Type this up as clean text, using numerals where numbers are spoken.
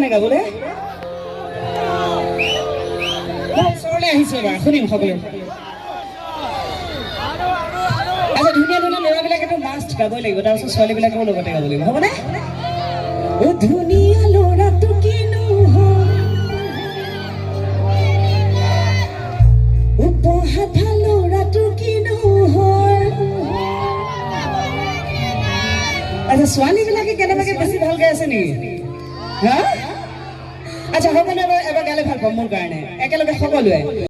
জানে গাবলৈ ওচৰলৈ আহিছো এবাৰ শুনিম সকলো আচ্ছা ধুনীয়া ধুনীয়া ল'ৰাবিলাকেতো মাষ্ট গাবই লাগিব তাৰপিছত ছোৱালীবিলাকেও লগতে গাব লাগিব হ'বনে ও ধুনীয়া ল'ৰাটো কিনো উপহাত ল'ৰাটো কিনো আচ্ছা ছোৱালীবিলাকে কেনেবাকে বেছি ভালকে আছে নেকি হা আচ্ছা সকলোৱে এবাৰ গালে ভাল পাম মোৰ কাৰণে একেলগে সকলোৱে